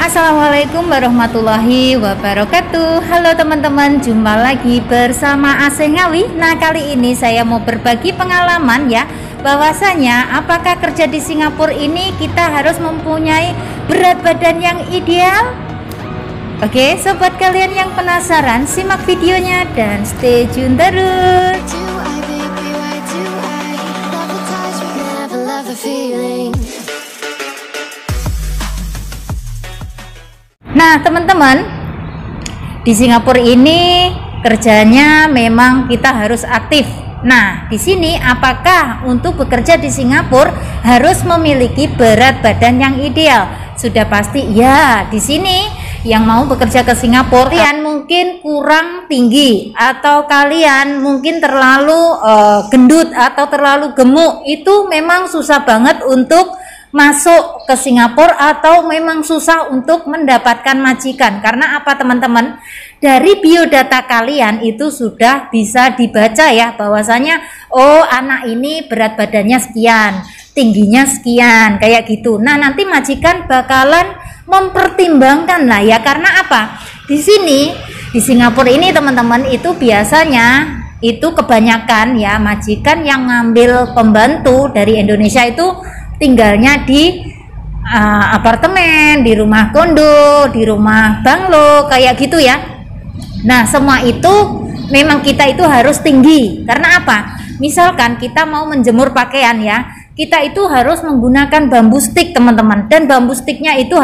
Assalamualaikum warahmatullahi wabarakatuh. Halo teman-teman, jumpa lagi bersama Asih Ngawi. Nah, kali ini saya mau berbagi pengalaman ya, bahwasanya apakah kerja di Singapura ini kita harus mempunyai berat badan yang ideal? Oke, sobat kalian yang penasaran, simak videonya dan stay tune terus. Nah teman-teman, di Singapura ini kerjanya memang kita harus aktif. Nah di sini apakah untuk bekerja di Singapura harus memiliki berat badan yang ideal? Sudah pasti ya. Di sini yang mau bekerja ke Singapura, kalian mungkin kurang tinggi atau kalian mungkin terlalu gendut atau terlalu gemuk, itu memang susah banget untuk masuk ke Singapura atau memang susah untuk mendapatkan majikan. Karena apa teman-teman? Dari biodata kalian itu sudah bisa dibaca ya, bahwasanya oh anak ini berat badannya sekian, tingginya sekian, kayak gitu. Nah nanti majikan bakalan mempertimbangkan lah ya. Karena apa? Di sini di Singapura ini teman-teman itu biasanya itu kebanyakan ya majikan yang ngambil pembantu dari Indonesia itu tinggalnya di apartemen, di rumah kondo, di rumah banglo, kayak gitu ya. Nah semua itu memang kita itu harus tinggi. Karena apa? Misalkan kita mau menjemur pakaian ya, kita itu harus menggunakan bambu stick teman-teman. Dan bambu sticknya itu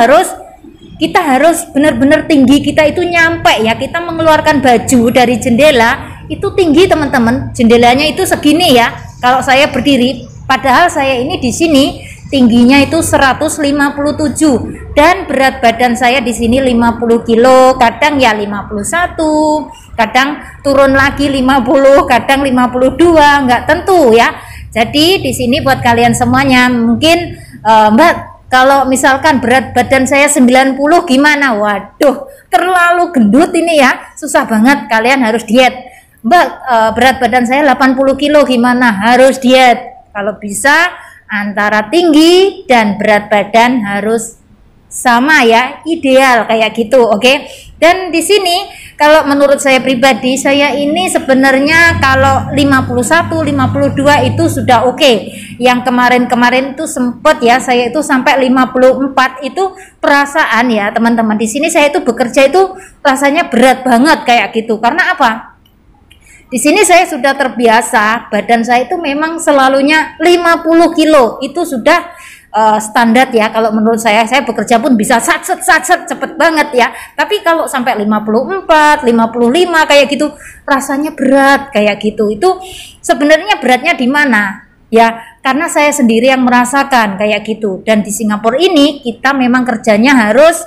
kita harus benar-benar tinggi, kita itu nyampe ya. Kita mengeluarkan baju dari jendela itu tinggi teman-teman. Jendelanya itu segini ya. Kalau saya berdiri, padahal saya ini di sini tingginya itu 157 dan berat badan saya di sini 50 kilo, kadang ya 51, kadang turun lagi 50, kadang 52, nggak tentu ya. Jadi di sini buat kalian semuanya mungkin Mbak, kalau misalkan berat badan saya 90 gimana? Waduh, terlalu gendut ini ya, susah banget, kalian harus diet. Mbak, berat badan saya 80 kilo gimana? Harus diet. Kalau bisa antara tinggi dan berat badan harus sama ya, ideal kayak gitu, oke? Dan di sini kalau menurut saya pribadi, saya ini sebenarnya kalau 51, 52 itu sudah oke. Yang kemarin-kemarin itu sempet ya, saya itu sampai 54 itu perasaan ya teman-teman. Di sini saya itu bekerja itu rasanya berat banget kayak gitu. Karena apa? Di sini saya sudah terbiasa, badan saya itu memang selalunya 50 kilo, itu sudah standar ya. Kalau menurut saya bekerja pun bisa sat-set cepet banget ya. Tapi kalau sampai 54, 55 kayak gitu, rasanya berat kayak gitu. Itu sebenarnya beratnya di mana? Ya, karena saya sendiri yang merasakan kayak gitu. Dan di Singapura ini kita memang kerjanya harus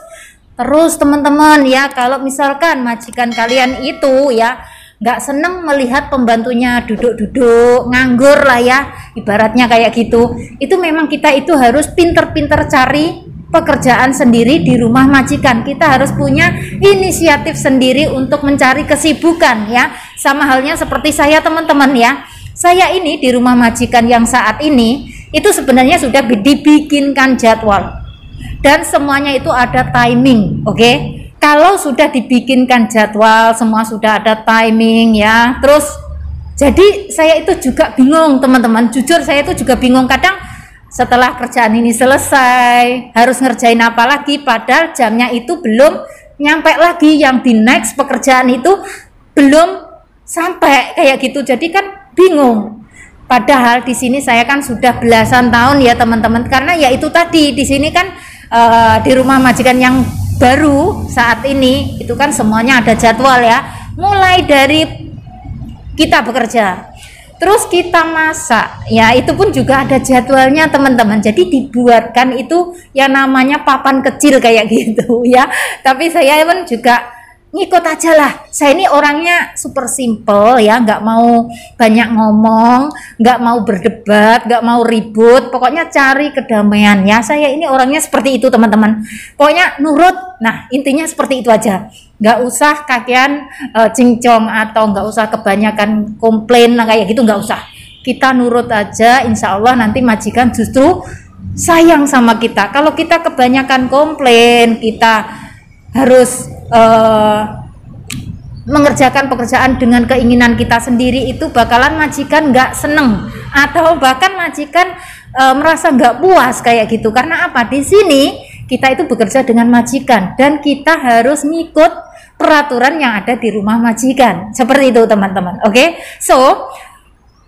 terus teman-teman ya. Kalau misalkan majikan kalian itu ya nggak seneng melihat pembantunya duduk-duduk nganggur lah ya, ibaratnya kayak gitu, itu memang kita itu harus pinter-pinter cari pekerjaan sendiri di rumah majikan. Kita harus punya inisiatif sendiri untuk mencari kesibukan ya. Sama halnya seperti saya teman-teman ya, saya ini di rumah majikan yang saat ini itu sebenarnya sudah dibikinkan jadwal dan semuanya itu ada timing, oke? Kalau sudah dibikinkan jadwal, semua sudah ada timing ya. Terus jadi saya itu juga bingung teman-teman. Jujur saya itu juga bingung. Kadang setelah kerjaan ini selesai, harus ngerjain apa lagi, padahal jamnya itu belum nyampe lagi. Yang di next pekerjaan itu belum sampai kayak gitu. Jadi kan bingung. Padahal di sini saya kan sudah belasan tahun ya teman-teman. Karena ya itu tadi, di sini kan di rumah majikan yang baru saat ini itu kan semuanya ada jadwal ya, mulai dari kita bekerja terus kita masak ya, itu pun juga ada jadwalnya teman-teman. Jadi dibuatkan itu yang namanya papan kecil kayak gitu ya. Tapi saya pun juga ngikut aja lah. Saya ini orangnya super simple ya, nggak mau banyak ngomong, nggak mau berdebat, nggak mau ribut, pokoknya cari kedamaian ya. Saya ini orangnya seperti itu teman-teman, pokoknya nurut. Nah intinya seperti itu aja, nggak usah kakean cincong atau nggak usah kebanyakan komplain lah kayak gitu, nggak usah. Kita nurut aja, insya Allah nanti majikan justru sayang sama kita. Kalau kita kebanyakan komplain, kita harus mengerjakan pekerjaan dengan keinginan kita sendiri, itu bakalan majikan nggak seneng, atau bahkan majikan merasa nggak puas kayak gitu. Karena apa? Di sini kita itu bekerja dengan majikan dan kita harus ngikut peraturan yang ada di rumah majikan. Seperti itu teman-teman. Oke? So,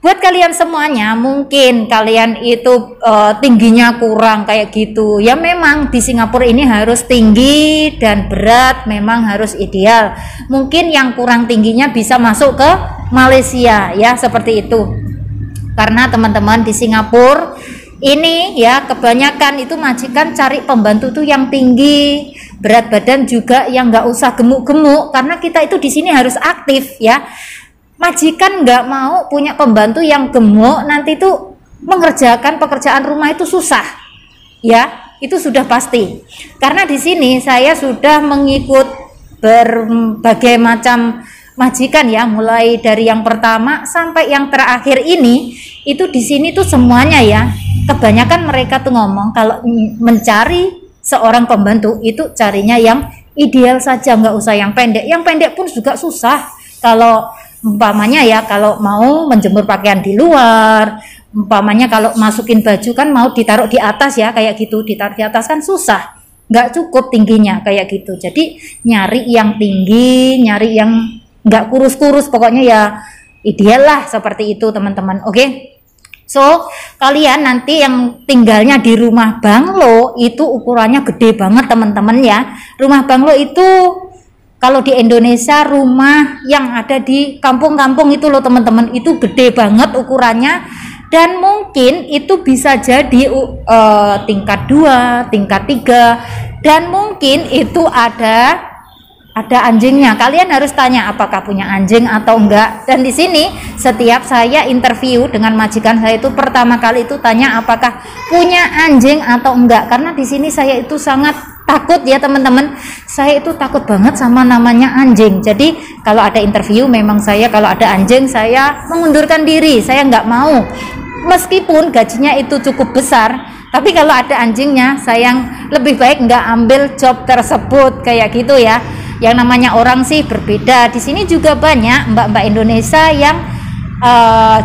buat kalian semuanya, mungkin kalian itu tingginya kurang kayak gitu. Ya memang di Singapura ini harus tinggi dan berat memang harus ideal. Mungkin yang kurang tingginya bisa masuk ke Malaysia ya, seperti itu. Karena teman-teman di Singapura ini ya kebanyakan itu majikan cari pembantu tuh yang tinggi, berat badan juga yang nggak usah gemuk-gemuk, karena kita itu di sini harus aktif ya. Majikan nggak mau punya pembantu yang gemuk, nanti tuh mengerjakan pekerjaan rumah itu susah ya, itu sudah pasti. Karena di sini saya sudah mengikut berbagai macam majikan ya, mulai dari yang pertama sampai yang terakhir ini, itu di sini tuh semuanya ya, kebanyakan mereka tuh ngomong kalau mencari seorang pembantu itu carinya yang ideal saja, nggak usah yang pendek. Yang pendek pun juga susah. Kalau umpamanya ya, kalau mau menjemur pakaian di luar, umpamanya kalau masukin baju kan mau ditaruh di atas ya, kayak gitu, ditaruh di atas kan susah, nggak cukup tingginya kayak gitu. Jadi nyari yang tinggi, nyari yang nggak kurus-kurus, pokoknya ya ideal lah seperti itu teman-teman. Oke? So, kalian nanti yang tinggalnya di rumah banglo itu ukurannya gede banget teman-teman ya. Rumah banglo itu kalau di Indonesia rumah yang ada di kampung-kampung itu loh teman-teman, itu gede banget ukurannya, dan mungkin itu bisa jadi tingkat 2, tingkat 3, dan mungkin itu ada anjingnya. Kalian harus tanya apakah punya anjing atau enggak. Dan di sini setiap saya interview dengan majikan saya itu pertama kali itu tanya apakah punya anjing atau enggak, karena di sini saya itu sangat takut ya teman-teman. Saya itu takut banget sama namanya anjing. Jadi kalau ada interview memang saya kalau ada anjing saya mengundurkan diri, saya nggak mau. Meskipun gajinya itu cukup besar, tapi kalau ada anjingnya saya lebih baik nggak ambil job tersebut kayak gitu ya. Yang namanya orang sih berbeda. Di sini juga banyak mbak-mbak Indonesia yang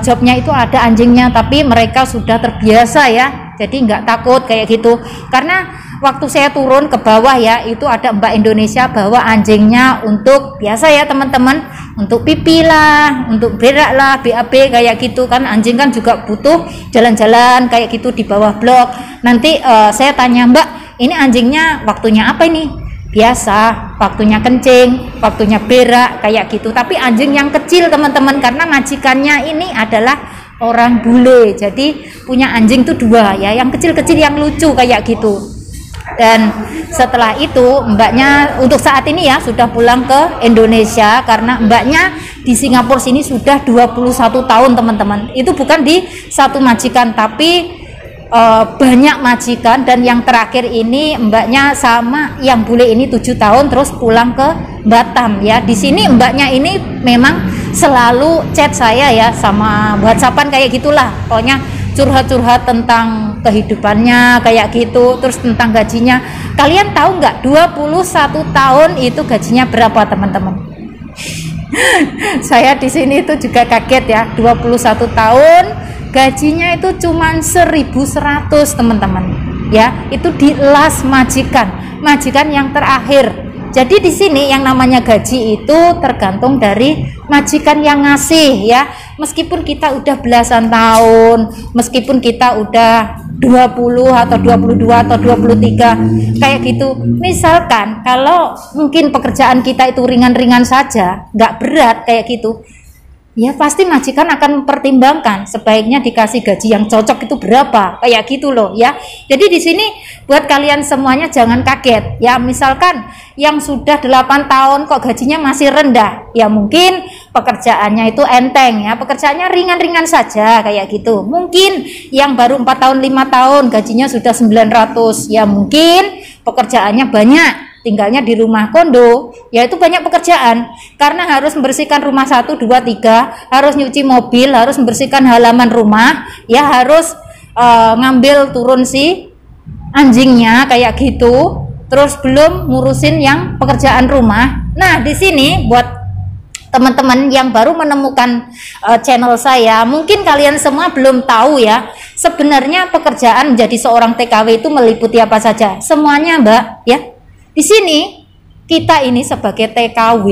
jobnya itu ada anjingnya, tapi mereka sudah terbiasa ya, jadi nggak takut kayak gitu. Karena waktu saya turun ke bawah ya, itu ada mbak Indonesia bawa anjingnya untuk biasa ya teman-teman, untuk pipi lah, untuk berak lah, BAB kayak gitu kan. Anjing kan juga butuh jalan-jalan kayak gitu di bawah blok. Nanti saya tanya, mbak ini anjingnya waktunya apa ini? Biasa, waktunya kencing, waktunya berak kayak gitu. Tapi anjing yang kecil teman-teman, karena majikannya ini adalah orang bule, jadi punya anjing tuh 2 ya, yang kecil-kecil yang lucu kayak gitu. Dan setelah itu mbaknya untuk saat ini ya sudah pulang ke Indonesia, karena mbaknya di Singapura sini sudah 21 tahun teman-teman. Itu bukan di satu majikan, tapi banyak majikan, dan yang terakhir ini mbaknya sama yang bule ini 7 tahun terus pulang ke Batam ya. Di sini mbaknya ini memang selalu chat saya ya, sama WhatsAppan kayak gitulah, pokoknya curhat-curhat tentang kehidupannya kayak gitu, terus tentang gajinya. Kalian tahu nggak 21 tahun itu gajinya berapa teman-teman? Saya di sini itu juga kaget ya, 21 tahun gajinya itu cuma 1.100 teman-teman ya, itu di las majikan yang terakhir. Jadi di sini yang namanya gaji itu tergantung dari majikan yang ngasih ya. Meskipun kita udah belasan tahun, meskipun kita udah 20 atau 22 atau 23 kayak gitu, misalkan kalau mungkin pekerjaan kita itu ringan-ringan saja, nggak berat kayak gitu, ya pasti majikan akan mempertimbangkan sebaiknya dikasih gaji yang cocok itu berapa kayak gitu loh ya. Jadi di sini buat kalian semuanya jangan kaget ya, misalkan yang sudah 8 tahun kok gajinya masih rendah, ya mungkin pekerjaannya itu enteng ya, pekerjaannya ringan-ringan saja kayak gitu. Mungkin yang baru 4 tahun 5 tahun gajinya sudah 900, ya mungkin pekerjaannya banyak, tinggalnya di rumah kondo, yaitu banyak pekerjaan karena harus membersihkan rumah 1, 2, 3, harus nyuci mobil, harus membersihkan halaman rumah ya, harus ngambil turun si anjingnya kayak gitu, terus belum ngurusin yang pekerjaan rumah. Nah, di sini buat teman-teman yang baru menemukan channel saya, mungkin kalian semua belum tahu ya, sebenarnya pekerjaan menjadi seorang TKW itu meliputi apa saja. Semuanya, Mbak, ya. Di sini kita ini sebagai TKW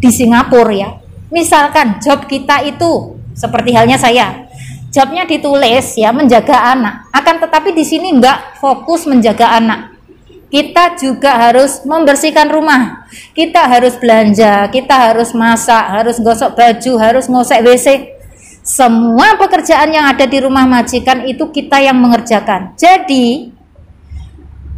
di Singapura ya. Misalkan job kita itu seperti halnya saya, jobnya ditulis ya menjaga anak, akan tetapi di sini enggak fokus menjaga anak. Kita juga harus membersihkan rumah, kita harus belanja, kita harus masak, harus gosok baju, harus ngosek WC. Semua pekerjaan yang ada di rumah majikan itu kita yang mengerjakan. Jadi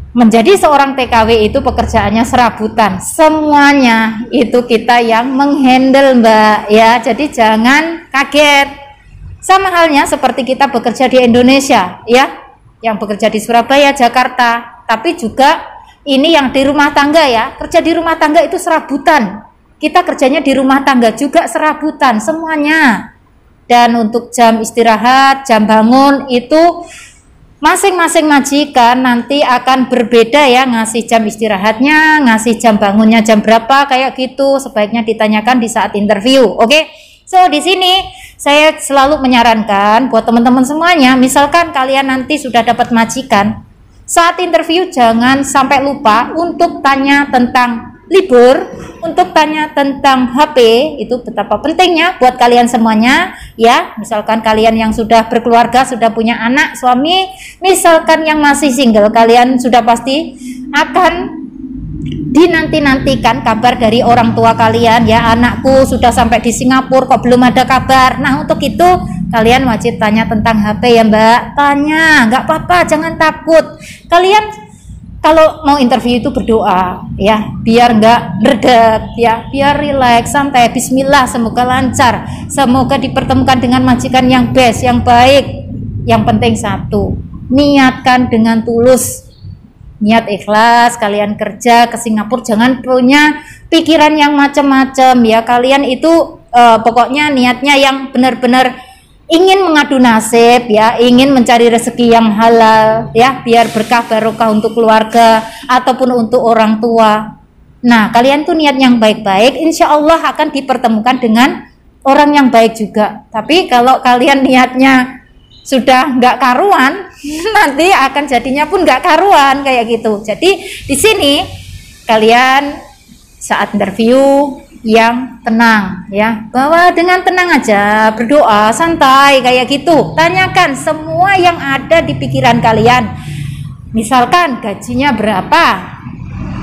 menjadi seorang TKW itu pekerjaannya serabutan, semuanya itu kita yang menghandle, Mbak ya. Jadi jangan kaget. Sama halnya seperti kita bekerja di Indonesia ya, yang bekerja di Surabaya, Jakarta, tapi juga ini yang di rumah tangga ya, kerja di rumah tangga itu serabutan. Kita kerjanya di rumah tangga juga serabutan semuanya. Dan untuk jam istirahat, jam bangun itu masing-masing majikan nanti akan berbeda ya, ngasih jam istirahatnya, ngasih jam bangunnya jam berapa kayak gitu, sebaiknya ditanyakan di saat interview. Oke. So di sini saya selalu menyarankan buat teman-teman semuanya, misalkan kalian nanti sudah dapat majikan, saat interview jangan sampai lupa untuk tanya tentang libur, untuk tanya tentang HP, itu betapa pentingnya buat kalian semuanya ya. Misalkan kalian yang sudah berkeluarga, sudah punya anak, suami, misalkan yang masih single, kalian sudah pasti akan dinanti-nantikan kabar dari orang tua kalian ya, anakku sudah sampai di Singapura kok belum ada kabar. Nah, untuk itu kalian wajib tanya tentang HP ya, Mbak. Tanya, nggak apa-apa, jangan takut. Kalian kalau mau interview itu berdoa ya, biar nggak redak ya, biar rileks, santai, bismillah, semoga lancar, semoga dipertemukan dengan majikan yang best, yang baik. Yang penting satu, niatkan dengan tulus, niat ikhlas. Kalian kerja ke Singapura jangan punya pikiran yang macam-macam ya. Kalian itu pokoknya niatnya yang benar-benar ingin mengadu nasib ya, ingin mencari rezeki yang halal ya, biar berkah barokah untuk keluarga ataupun untuk orang tua. Nah, kalian tuh niat yang baik-baik, insya Allah akan dipertemukan dengan orang yang baik juga. Tapi kalau kalian niatnya sudah nggak karuan, nanti akan jadinya pun nggak karuan kayak gitu. Jadi di sini kalian saat interview yang tenang ya, bawa dengan tenang aja, berdoa santai kayak gitu. Tanyakan semua yang ada di pikiran kalian. Misalkan gajinya berapa,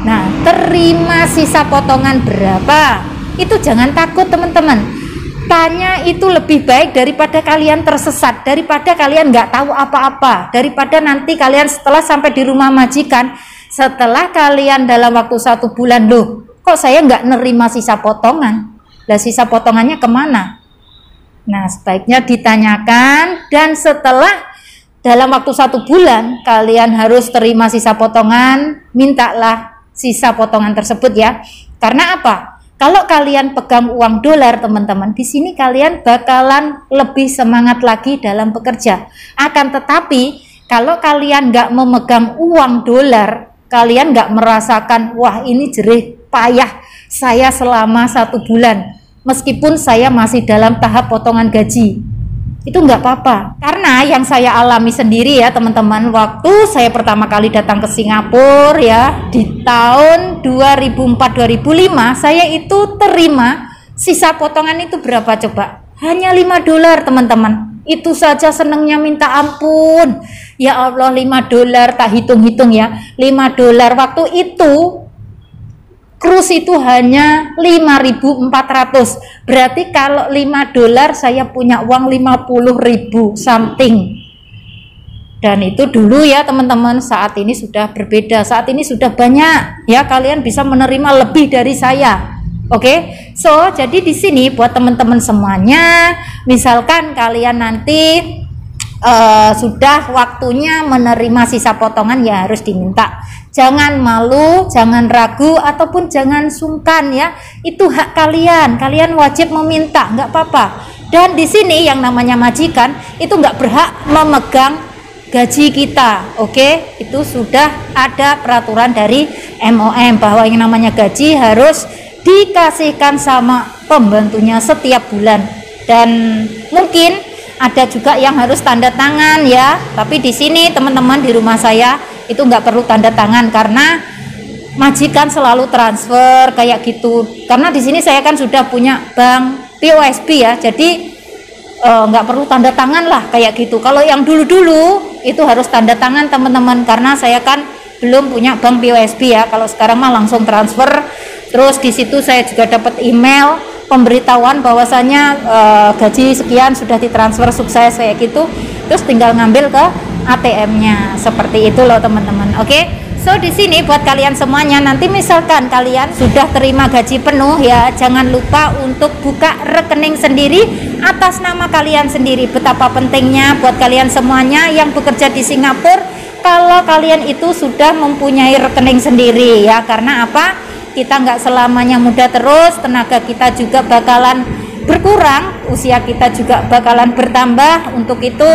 nah terima sisa potongan berapa, itu jangan takut teman-teman. Tanya itu lebih baik daripada kalian tersesat, daripada kalian nggak tahu apa-apa, daripada nanti kalian setelah sampai di rumah majikan, setelah kalian dalam waktu 1 bulan, loh kok saya nggak nerima sisa potongan, lah sisa potongannya kemana? Nah, sebaiknya ditanyakan, dan setelah dalam waktu 1 bulan kalian harus terima sisa potongan, mintalah sisa potongan tersebut ya. Karena apa? Kalau kalian pegang uang dolar teman-teman, di sini kalian bakalan lebih semangat lagi dalam bekerja. Akan tetapi kalau kalian nggak memegang uang dolar, kalian nggak merasakan, wah ini jerih payah saya selama 1 bulan, meskipun saya masih dalam tahap potongan gaji, itu nggak apa-apa. Karena yang saya alami sendiri ya teman-teman, waktu saya pertama kali datang ke Singapura ya, di tahun 2004-2005, saya itu terima sisa potongan itu berapa coba? Hanya 5 dolar teman-teman. Itu saja senengnya minta ampun. Ya Allah, 5 dolar, tak hitung-hitung ya, 5 dolar waktu itu cruise itu hanya 5.400. Berarti kalau 5 dolar saya punya uang 50.000 something. Dan itu dulu ya teman-teman, saat ini sudah berbeda. Saat ini sudah banyak ya, kalian bisa menerima lebih dari saya. Oke. So, jadi di sini buat teman-teman semuanya, misalkan kalian nanti sudah waktunya menerima sisa potongan, ya harus diminta. Jangan malu, jangan ragu, ataupun jangan sungkan ya. Itu hak kalian, kalian wajib meminta, nggak apa-apa. Dan di sini yang namanya majikan itu nggak berhak memegang gaji kita. Oke, itu sudah ada peraturan dari MOM bahwa yang namanya gaji harus dikasihkan sama pembantunya setiap bulan. Dan mungkin ada juga yang harus tanda tangan ya, tapi di sini teman-teman di rumah saya itu nggak perlu tanda tangan karena majikan selalu transfer kayak gitu. Karena di sini saya kan sudah punya bank POSB ya, jadi nggak perlu tanda tangan lah kayak gitu. Kalau yang dulu-dulu itu harus tanda tangan teman-teman, karena saya kan belum punya bank POSB ya. Kalau sekarang mah langsung transfer. Terus di situ saya juga dapat email pemberitahuan bahwasanya gaji sekian sudah ditransfer sukses kayak gitu. Terus tinggal ngambil ke ATM-nya seperti itu loh teman-teman. Oke. So di sini buat kalian semuanya, nanti misalkan kalian sudah terima gaji penuh ya, jangan lupa untuk buka rekening sendiri atas nama kalian sendiri. Betapa pentingnya buat kalian semuanya yang bekerja di Singapura kalau kalian itu sudah mempunyai rekening sendiri ya. Karena apa? Kita nggak selamanya muda terus, tenaga kita juga bakalan berkurang, usia kita juga bakalan bertambah. Untuk itu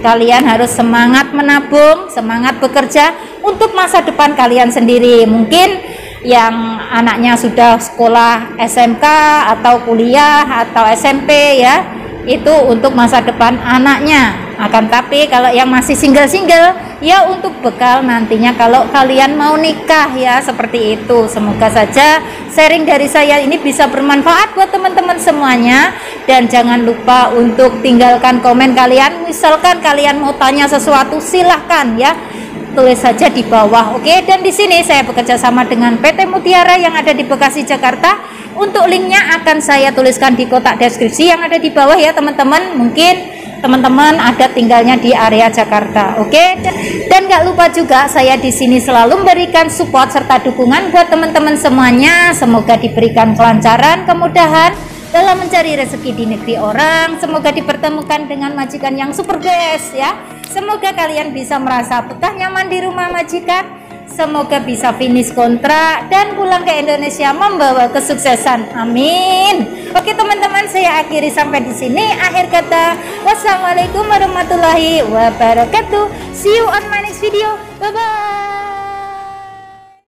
kalian harus semangat menabung, semangat bekerja untuk masa depan kalian sendiri. Mungkin yang anaknya sudah sekolah SMK atau kuliah atau SMP ya, itu untuk masa depan anaknya. Akan tapi kalau yang masih single-single ya untuk bekal nantinya kalau kalian mau nikah ya, seperti itu. Semoga saja sharing dari saya ini bisa bermanfaat buat teman-teman semuanya, dan jangan lupa untuk tinggalkan komen kalian. Misalkan kalian mau tanya sesuatu silahkan ya, tulis saja di bawah. Oke, dan di sini saya bekerja sama dengan PT Mutiara yang ada di Bekasi, Jakarta. Untuk linknya akan saya tuliskan di kotak deskripsi yang ada di bawah ya teman-teman. Mungkin teman-teman ada tinggalnya di area Jakarta. Oke, dan nggak lupa juga saya di sini selalu memberikan support serta dukungan buat teman-teman semuanya. Semoga diberikan kelancaran, kemudahan dalam mencari rezeki di negeri orang. Semoga dipertemukan dengan majikan yang super guys ya. Semoga kalian bisa merasa betah nyaman di rumah majikan. Semoga bisa finish kontrak dan pulang ke Indonesia membawa kesuksesan. Amin. Oke teman-teman, saya akhiri sampai di sini. Akhir kata, wassalamualaikum warahmatullahi wabarakatuh. See you on my next video. Bye bye.